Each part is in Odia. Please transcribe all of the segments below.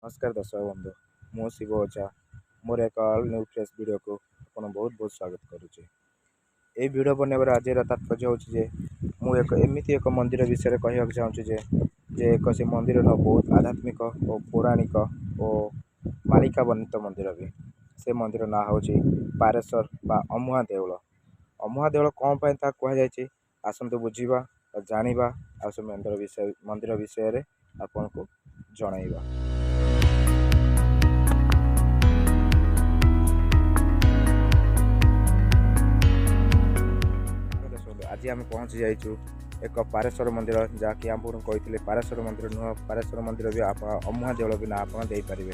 नमस्कार दर्शक बंधु मु शिव ओझा मोर एक ऑल न्यू फ्रेश वीडियो को आपन बहुत बहुत स्वागत करुचे। ये वीडियो बनवार आज तात्पर्य होचे मु एमती एक मंदिर विषय कहवाक चाहूँगी जे एक से मंदिर बहुत आध्यात्मिक और पौराणिक और मालिका वर्णित मंदिर भी से मंदिर ना हूँ पारेश्वर बा अमुहा देउल। अमुहा देउल कौन पाई कह जाए आसतु बुझा और जाना आ से मंदिर विषय आपन को जनइबा। आज आम पहुँची जाइए एक पारेश्वर मंदिर जहाँकि आप कही पारेश्वर मंदिर नुह पारेश्वर मंदिर भी आप अमुहा देउल भी ना आप देपारे।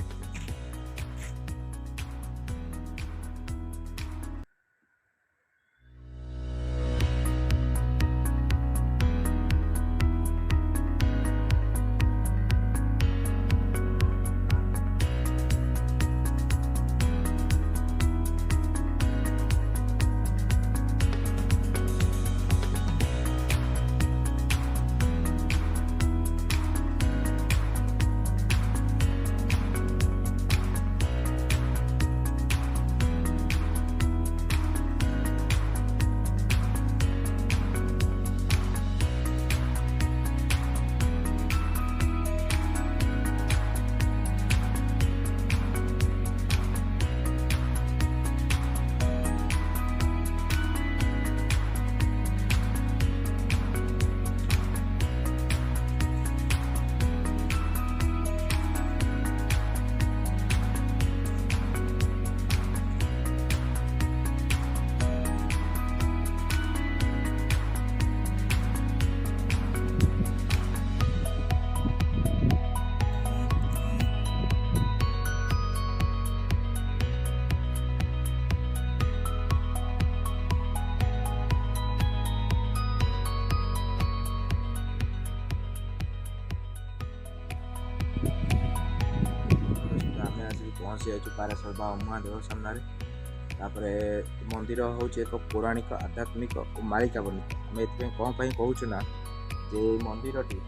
पहुँची जाइए पारेश्वर बा अमुहा देउल सामने। मंदिर हूँ एक पौराणिक आध्यात्मिक और मालिका वर्णित आम ये कौन कहूँ ना जे मंदिर टी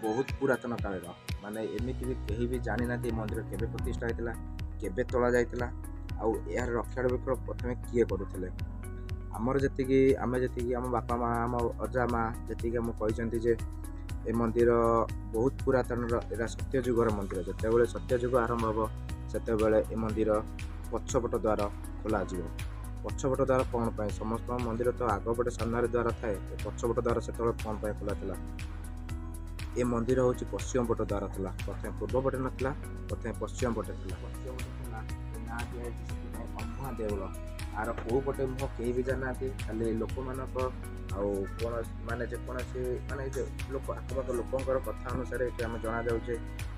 बहुत पुरातन काल माने एमती भी कहीं भी जानी ना मंदिर केबे प्रतिष्ठा होता केबे तोला जाइतिला यार रक्षारक्षण प्रथम किए करुले आमर जी आम जी आम बापा माँ आम अजा माँ जी आम कहते जे ए मंदिर बहुत पुरातन सत्यजुगर मंदिर जिते सत्यजुग आरंभ हम सेतेबेले ए मंदिर पछपट द्वार खोल पछपट द्वार कौन पाई समस्त मंदिर तो आगपटे सामने द्वार थाए पछपट द्वार से कौन पाई खोला था। ए मंदिर हूँ पश्चिम पट द्वार था प्रथम पूर्व पटे नाला प्रथम पश्चिम पटे था ना दिखाई अमुहा देउल आर कौ पटे मुह कहीं भी जाना खाली लोक मानक कौन माने जेकोसी माने लोक आखपाख लोकर कथा अनुसार ये आम जना जाऊे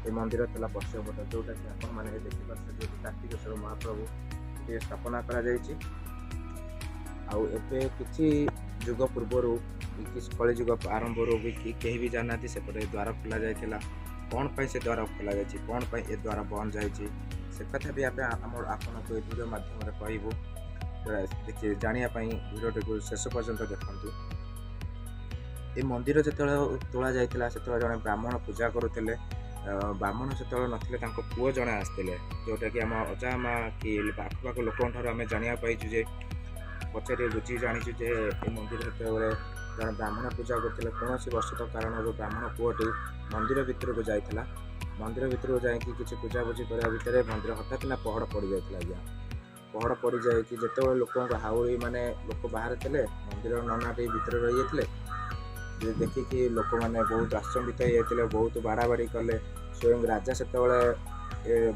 ये मंदिर था पश्चिम पट जोटा कि आप देखिए कार्तिकेश्वर महाप्रभु ये स्थापना करा किसी जुग पूर्वर कली जुग आरंभ भी कहीं भी जाना सेपटे द्वार खोल जाता कौन पाई से द्वार खोल जाए कौन पाई ए द्वार बंद जाए से कथा भी आपन को वीडियो माध्यम कहबू देखिए जानापी वीडियो को शेष पर्यंत देखु। ये मंदिर जो तोला जाता से जड़े ब्राह्मण पूजा करुले ब्राह्मण से नथिले पुओ जड़े आसते जोटा कि आम अजा माँ कि आखपाख लोक आम जाना पाइचु पचारे बुझी जाचु जे ये मंदिर से जड़े ब्राह्मण पूजा करते कौन वर्षित कारण ब्राह्मण पुओटी मंदिर भितर को जाता मंदिर भितर को जाकि किसी पूजा पूजी करने भितर मंदिर हठात ना पहड़ पड़ जाता आज्ञा पहड़ पड़ जाए कि जिते लोक हाउड़ी माने लोक बाहर थे मंदिर ननाटी भितर रही जाते देखिकी लोक मैंने बहुत आश्चर्यित होते बहुत बाड़ा बाड़ी कले स्वयं राजा से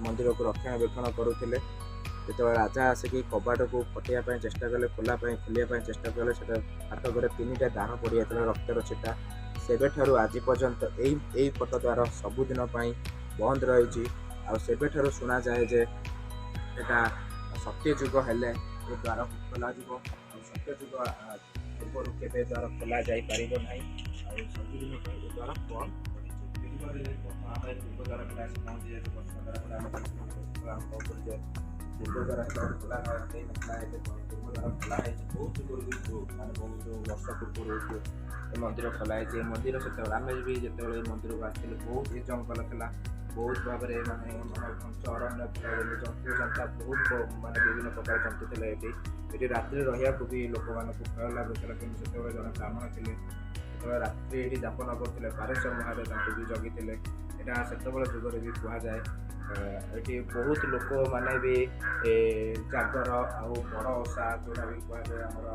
मंदिर को रक्षणाबेक्षण करुले जो राजा आसिक कबाट को फटेया चेष्टा कले खोलिया चेष्टा कले हाथ घरे 3टा दान पड़ जाता रक्तर छिटा सेबे ठारू आज पर्यंत यही पट द्वार सबुदिन बंद रही सेबे ठारू शुणा जाए जे एटा सत्यजुग हेले द्वार खोल सत्यजुग पूर्व के द्वार खोल जापर ना सबुदिन द्वार बंद पूर्व द्वारा खोला बहुत वर्ष पूर्व मंदिर खोलाई मंदिर से आम भी जो मंदिर को आसते बहुत जंगल था ବହୁତ ଭାବରେ ମାନେ ଘଞ୍ଚ ଅରଣ୍ୟ ଥିଲା ବୋଲି ଜନ୍ତୁ ଜନ୍ତା ବହୁତ ମାନେ ବିଭିନ୍ନ ପ୍ରକାର ଜନ୍ତୁ ଥିଲେ ଏଠି ରାତିରେ ରହିବାକୁ ବି ଲୋକମାନଙ୍କୁ ଭୟ ଲାଗୁଥିଲା। କିନ୍ତୁ ସେତେବେଳେ ଜଣେ ବ୍ରାହ୍ମଣ ଥିଲେ, ଯେତେବେଳେ ରାତ୍ରି ଏଠି ଯାପନ କରୁଥିଲେ ପାରେଶ୍ୱର ମହାଦେବ ତାଙ୍କୁ ବି ଜଗିଥିଲେ। ଏଇଟା ସେତେବେଳେ ଯୁଗରେ ବି କୁହାଯାଏ। ଏଠି ବହୁତ ଲୋକମାନେ ବି ଜାଗର ଆଉ ବଡ଼ ଓଷା ଯେଉଁଟା ବି କୁହାଯାଏ ଆମର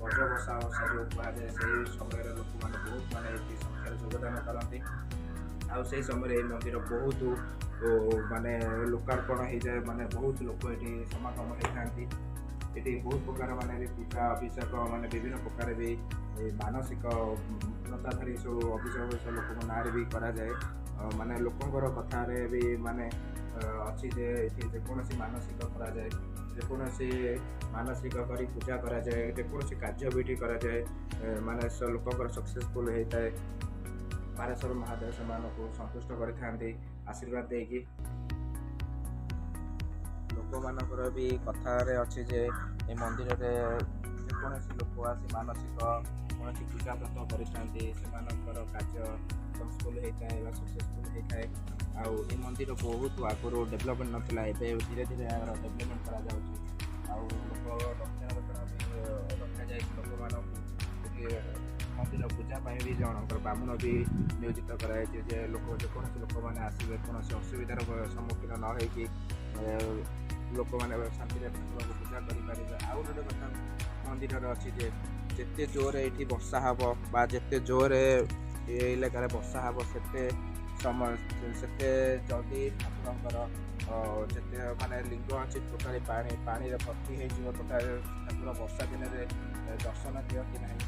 ଗଜବସା ଓଷା ଯେଉଁ କୁହାଯାଏ, ସେହି ସମୟରେ ଲୋକମାନେ ବହୁତ ମାନେ ଏଠି ସଂଖ୍ୟାରେ ଯୋଗଦାନ କରନ୍ତି। ଆଉ ସେହି ସମୟରେ ଏହି ମନ୍ଦିର ବହୁତ ମାନେ ଲୋକାର୍ପଣ ହେଇଯାଏ, ମାନେ ବହୁତ ଲୋକ ଏଠି ସମାଗମ ହେଇଥାନ୍ତି। ଏଠି ବହୁତ ପ୍ରକାର ମାନେ ବି ପୂଜା ଅଭିଷେକ ମାନେ ବିଭିନ୍ନ ପ୍ରକାର ବି ମାନସିକ ବ୍ରତାଧାରୀ ସବୁ ଅଭିଷେକ ଲୋକଙ୍କ ନାଁରେ ବି କରାଯାଏ। ମାନେ ଲୋକଙ୍କର କଥାରେ ବି ମାନେ ଅଛି ଯେ ଏଠି ଯେକୌଣସି ମାନସିକ କରାଯାଏ, ଯେକୌଣସି ମାନସିକ କରି ପୂଜା କରାଯାଏ, ଯେକୌଣସି କାର୍ଯ୍ୟ ବି ଏଠି କରାଯାଏ, ମାନେ ଲୋକଙ୍କର ସକ୍ସେସଫୁଲ୍ ହେଇଥାଏ। ପାରେଶ୍ୱର ମହାଦେବ ସେମାନଙ୍କୁ ସନ୍ତୁଷ୍ଟ କରିଥାନ୍ତି ଆଶୀର୍ବାଦ ଦେଇକି। ଲୋକମାନଙ୍କର ବି କଥାରେ ଅଛି ଯେ ଏ ମନ୍ଦିରରେ ଯେକୌଣସି ଲୋକ ଆସି ମାନସିକ କୌଣସି ପୂଜା ବ୍ରତ କରିଥାନ୍ତି, ସେମାନଙ୍କର କାର୍ଯ୍ୟ ସକ୍ସେସଫୁଲ୍ ହେଇଥାଏ ବା ସକ୍ସେସଫୁଲ୍ ହେଇଥାଏ। ଆଉ ଏ ମନ୍ଦିର ବହୁତ ଆଗରୁ ଡେଭଲପମେଣ୍ଟ ନଥିଲା, ଏବେ ଧୀରେ ଧୀରେ ଏହାର ଡେଭଲପମେଣ୍ଟ କରାଯାଉଛି। ଆଉ ଲୋକ ରକ୍ଷଣାବେକ୍ଷଣ ବି ରଖାଯାଇଛି ଲୋକମାନଙ୍କୁ। ମନ୍ଦିର ପୂଜା ପାଇଁ ବି ଜଣଙ୍କର ବ୍ରାହ୍ମଣ ବି ନିୟୋଜିତ କରାଯାଇଛି, ଯେ ଯେକୌଣସି ଲୋକମାନେ ଆସିବେ କୌଣସି ଅସୁବିଧାର ସମ୍ମୁଖୀନ ନ ହେଇକି ଲୋକମାନେ ଶାନ୍ତିରେ ଠାକୁରଙ୍କୁ ପୂଜା କରିପାରିବେ। ଆଉ ଗୋଟେ କଥା ମନ୍ଦିରରେ ଅଛି ଯେ ଯେତେ ଜୋରରେ ଏଇଠି ବର୍ଷା ହେବ ବା ଯେତେ ଜୋରରେ ଏ ଇଲାକାରେ ବର୍ଷା ହେବ ସେତେ ଜଲ୍ଦି ଠାକୁରଙ୍କର ଯେତେ ମାନେ ଲିଙ୍ଗ ଅଛି ଟୋଟାଲି ପାଣିରେ ଭର୍ତ୍ତି ହେଇଯିବ। ଟୋଟାଲି ଠାକୁର ବର୍ଷା ଦିନରେ ଦର୍ଶନ ଦିଅନ୍ତି ନାହିଁ,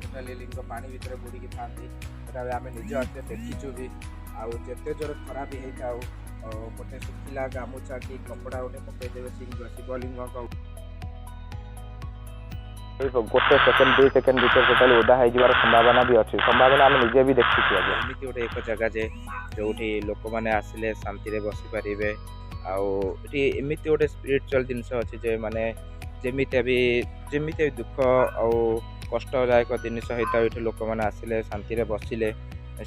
ଟୋଟାଲି ଲିଙ୍ଗ ପାଣି ଭିତରେ ବୁଡ଼ିକି ଥାନ୍ତି। ସେଟା ଆମେ ନିଜ ଆଖିରେ ଦେଖିଛୁ ବି। ଆଉ ଯେତେ ଜୋରେ ଖରା ବି ହେଇଥାଉ, ଗୋଟେ ଶୁଖିଲା ଗାମୁଛା କି କପଡ଼ା ଗୋଟେ ପକାଇଦେବେ ଶିବଲିଙ୍ଗଙ୍କ ଗୋଟେ ସେକେଣ୍ଡ 2 ସେକେଣ୍ଡ ଭିତରେ ଟୋଟାଲି ଓଦା ହେଇଯିବାର ସମ୍ଭାବନା ବି ଅଛି। ସମ୍ଭାବନା ଆମେ ନିଜେ ବି ଦେଖିଛୁ। ଏମିତି ଗୋଟେ ଏକ ଜାଗା ଯେ ଯେଉଁଠି ଲୋକମାନେ ଆସିଲେ ଶାନ୍ତିରେ ବସିପାରିବେ। ଆଉ ଏଠି ଏମିତି ଗୋଟେ ସ୍ପିରିଚୁଆଲ ଜିନିଷ ଅଛି ଯେ ମାନେ ଯେମିତି ବି ଦୁଃଖ ଆଉ କଷ୍ଟଦାୟକ ଜିନିଷ ହେଇଥାଉ, ଏଠି ଲୋକମାନେ ଆସିଲେ ଶାନ୍ତିରେ ବସିଲେ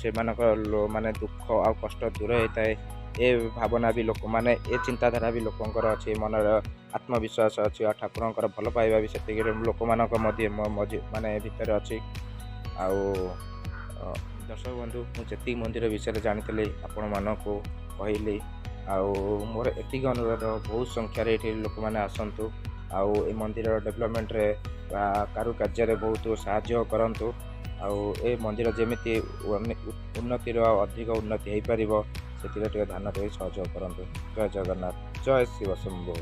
ସେମାନଙ୍କର ମାନେ ଦୁଃଖ ଆଉ କଷ୍ଟ ଦୂର ହେଇଥାଏ। ଏ ଭାବନା ବି ଲୋକମାନେ ଏ ଚିନ୍ତାଧାରା ବି ଲୋକଙ୍କର ଅଛି, ମନର ଆତ୍ମବିଶ୍ୱାସ ଅଛି। ଆଉ ଠାକୁରଙ୍କର ଭଲ ପାଇବା ବି ସେତିକି ଲୋକମାନଙ୍କ ମାନେ ଭିତରେ ଅଛି। ଆଉ ଦର୍ଶକ ବନ୍ଧୁ, ମୁଁ ଯେତିକି ମନ୍ଦିର ବିଷୟରେ ଜାଣିଥିଲି ଆପଣମାନଙ୍କୁ କହିଲି। ଆଉ ମୋର ଏତିକି ଅନୁରୋଧ, ବହୁତ ସଂଖ୍ୟାରେ ଏଠି ଲୋକମାନେ ଆସନ୍ତୁ ଆଉ ଏ ମନ୍ଦିରର ଡେଭଲପମେଣ୍ଟରେ ବା କାରୁକାର୍ଯ୍ୟରେ ବହୁତ ସାହାଯ୍ୟ କରନ୍ତୁ। ଆଉ ଏ ମନ୍ଦିର ଯେମିତି ଉନ୍ନତିର ଅଧିକ ଉନ୍ନତି ହେଇପାରିବ ସେଥିରେ ଟିକେ ଧ୍ୟାନ ଦେଇ ସହଯୋଗ କରନ୍ତୁ। ଜୟ ଜଗନ୍ନାଥ, ଜୟ ଶିବ ଶମ୍ଭୁ।